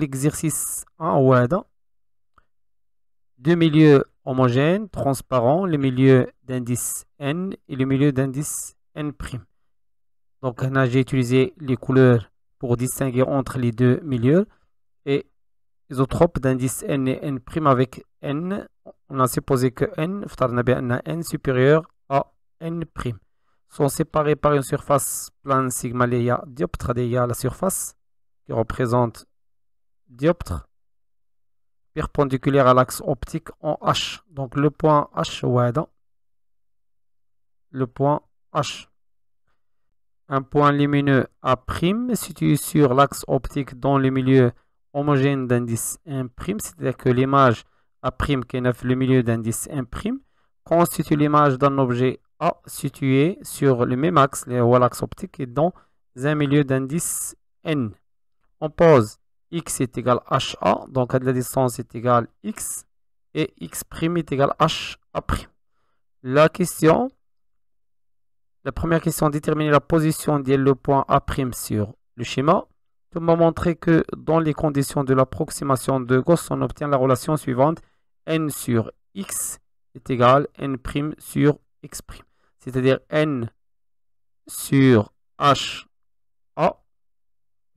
l'exercice 1 deux milieux homogènes, transparents, le milieu d'indice n et le milieu d'indice n'. Donc, j'ai utilisé les couleurs pour distinguer entre les deux milieux et isotrope d'indice n et n' avec n. On a supposé que n, n supérieur à n', sont séparés par une surface plane sigma léa dioptre. Il y a la surface qui représente dioptre perpendiculaire à l'axe optique en H. Donc le point H, le point H. Un point lumineux A' situé sur l'axe optique dans le milieu homogène d'indice 1', c'est-à-dire que l'image A' qui est le milieu d'indice 1', constitue l'image d'un objet A situé sur le même axe, l'axe optique, et dans un milieu d'indice N. On pose x est égal à HA, donc la distance est égale x, et x' est égal à HA'. La première question, déterminer la position le point A' sur le schéma. On m'a montré que dans les conditions de l'approximation de Gauss, on obtient la relation suivante. N sur x est égal à n' sur x'. C'est-à-dire n sur HA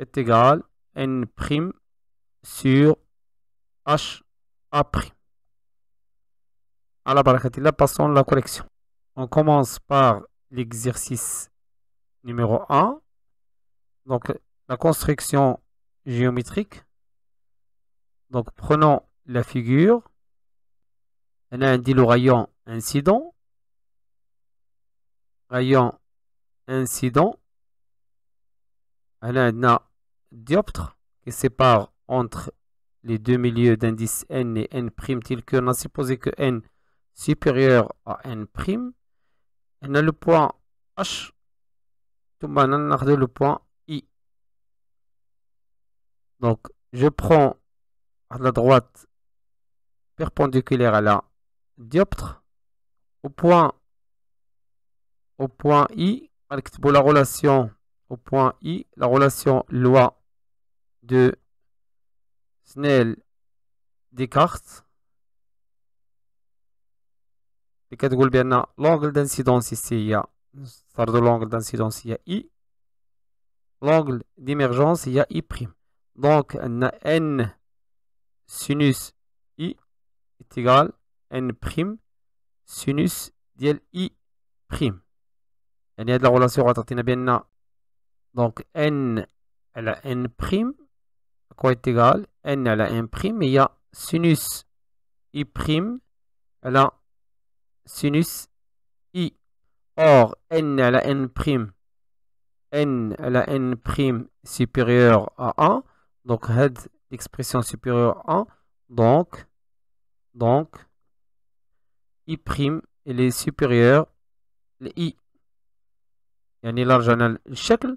est égal à n' sur HA'. À la barakatillah, passons à la correction. On commence par l'exercice numéro 1. Donc, la construction géométrique. Donc, prenons la figure. On a dit le rayon incident. Rayon incident. On a un dioptre qui sépare entre les deux milieux d'indice n et n', tel qu'on a supposé que n supérieur à n'. On a le point H. On a le point I. Donc, je prends à la droite perpendiculaire à la dioptre. Au point I, pour la relation au point I, la relation loi de Snell-Descartes. L'angle d'incidence ici, il y a l'angle d'incidence, il y a I. L'angle d'émergence, il y a I'. Donc, n sinus I est égal à n' sinus d'I'. Il y a de la relation bien. Donc, n à la n', à quoi est égal? N à la n', il y a sinus I' à la sinus I. Or, n à la n', n à la n' supérieur à 1. Donc, l'expression supérieure à 1. Donc, I' il est supérieur à I. يعني large الشكل.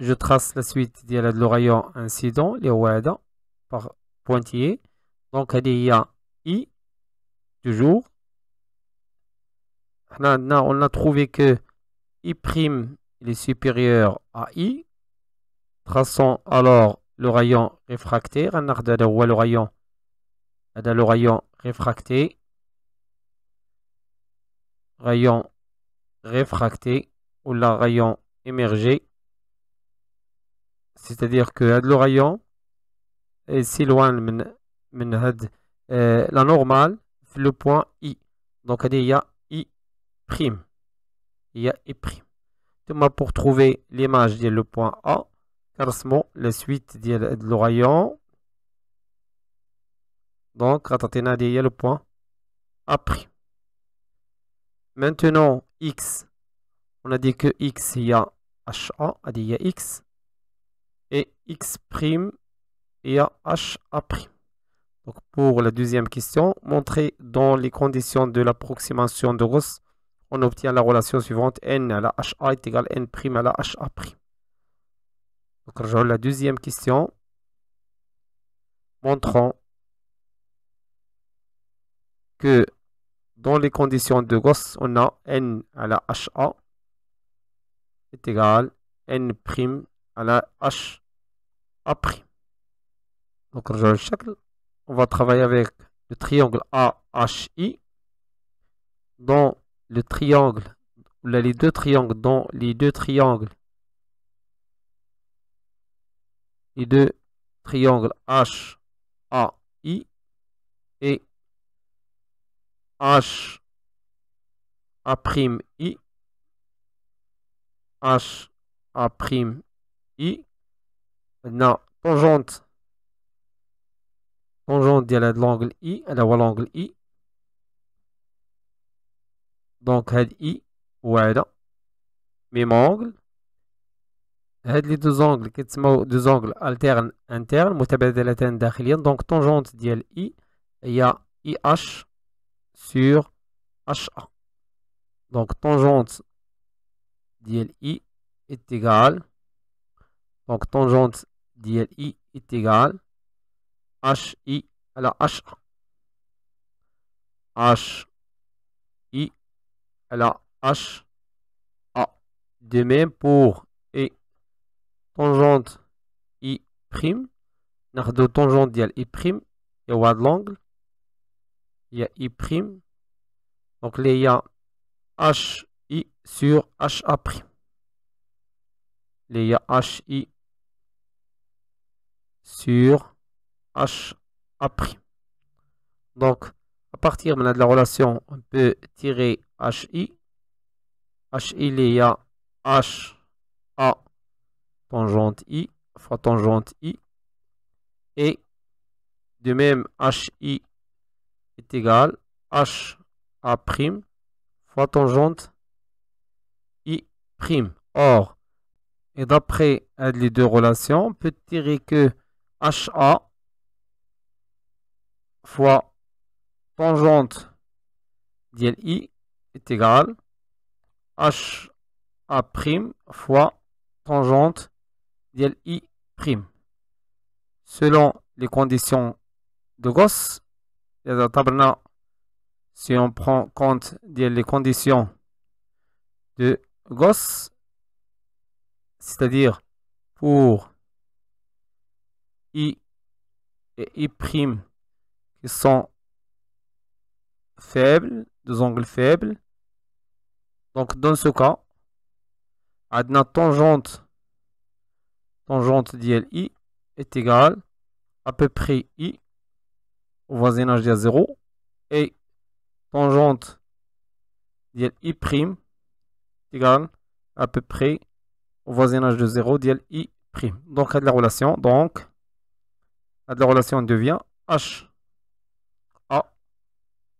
Je trace la suite de l'orayon incident, les ouada, par pointillé. Donc, il y a I, toujours. On a trouvé que I' il est supérieur à I. Traçons alors le rayon réfractaire. On a le rayon réfracté. Rayon réfracté ou le rayon émergé. C'est-à-dire que le rayon est si loin la normale, le point I. Donc, il y a I'. Il y a I'. Pour trouver l'image de le point A, carrément la suite de le rayon. Donc, il y a le point A'. Maintenant, X. On a dit que X, il y a HA, il y a X. Et X', il y a HA'. Donc, pour la deuxième question, montrer dans les conditions de l'approximation de Gauss, on obtient la relation suivante. N à la HA est égal à N' à la HA'. Donc, rejoins la deuxième question. Montrons que dans les conditions de Gauss, on a N à la HA est égal à N' à la HA'. Donc, on va travailler avec le triangle AHI. Dans le triangle, les deux triangles, les deux triangles HAI et HA'I, HA'I, maintenant tangente ديال l'angle I, elle a l'angle I. Donc هاد I وهذا même angle. هاد les deux angles كيتسموا deux angles alterne interne متبادلتان داخليا. Donc tangente ديال I هي IH sur HA. Donc tangente ديال I est égale. Donc tangente ديال I est égale HI à la HA. HI à la HA. De même pour et tangente I'. ناخدو tangente ديال I'. Il y a l'angle. Il y a I'. Donc il y a HI sur HA'. Il y a HI sur HA'. Donc, à partir maintenant de la relation, on peut tirer HI. HI, il y a HA tangente I fois tangente I. Et de même, HI est égal à HA' fois tangente I'. Or, et d'après les deux relations, on peut tirer que HA fois tangente d'IL I est égal à HA' fois tangente d'IL I'. Selon les conditions de Gauss, si on prend compte des conditions de Gauss, c'est-à-dire pour I et I' qui sont faibles, deux angles faibles. Donc dans ce cas, la tangente d'ILI est égale à peu près I au voisinage de 0 et tangente d'ILI' est égale à peu près au voisinage de 0 d'ILI'. Donc la relation, la relation devient HA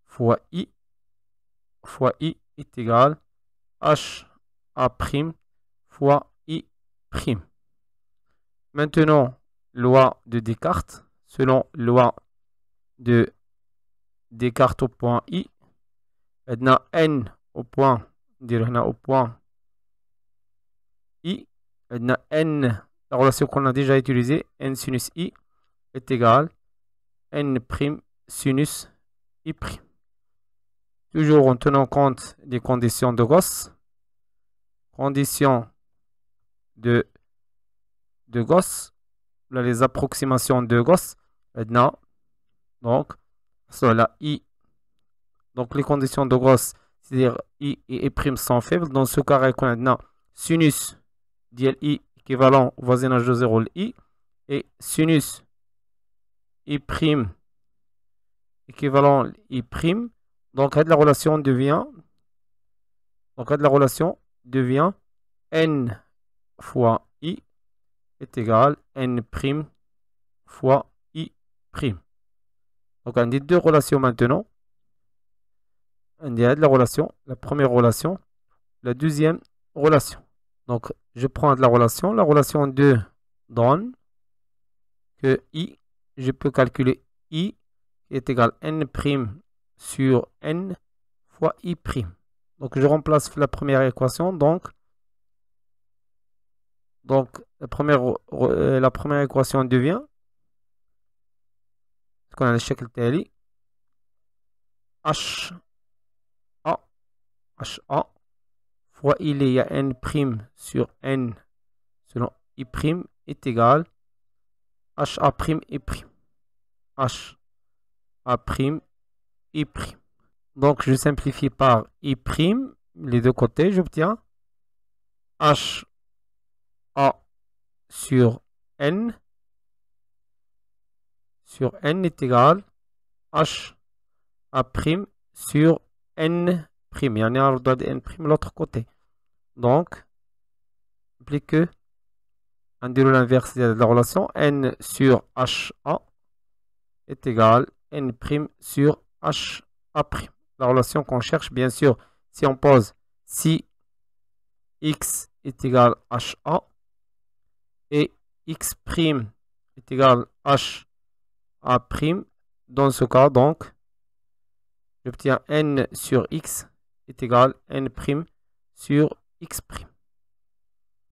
fois I est égal à HA' fois I'. Maintenant, loi de Descartes, selon loi de Descartes au point I, n au point I, n, la relation qu'on a déjà utilisée, n sinus I est égal à n' sinus I'. Toujours en tenant compte des conditions de Gauss. Conditions de Gauss, là, les approximations de Gauss. Maintenant, donc, cela I. Donc, les conditions de Gauss, c'est-à-dire I et I' sont faibles. Dans ce cas, on a maintenant sinus d'I équivalent au voisinage de 0 I et sinus I' équivalent I'. Donc, la relation devient n fois I est égal à n' fois I'. Donc, on a deux relations maintenant. On a de la relation, la première relation, la deuxième relation. Donc, je prends de la relation 2 donne que I, je peux calculer I est égal à n' sur n fois I'. Donc, je remplace la première équation. Donc la première équation devient ce qu'on a le chèque tali HA fois il y a n' sur n selon I' est égal HA' I'. H A prime I prime. Donc, je simplifie par I prime, les deux côtés, j'obtiens H A sur N est égal H A prime sur N prime. Il y en a un de N prime l'autre côté. Donc, implique que un déroule inverse de la relation N sur HA est égal N prime sur HA prime. La relation qu'on cherche, bien sûr, si on pose si X est égal HA et X prime est égal HA prime, dans ce cas, donc, j'obtiens N sur X est égal N prime sur X prime.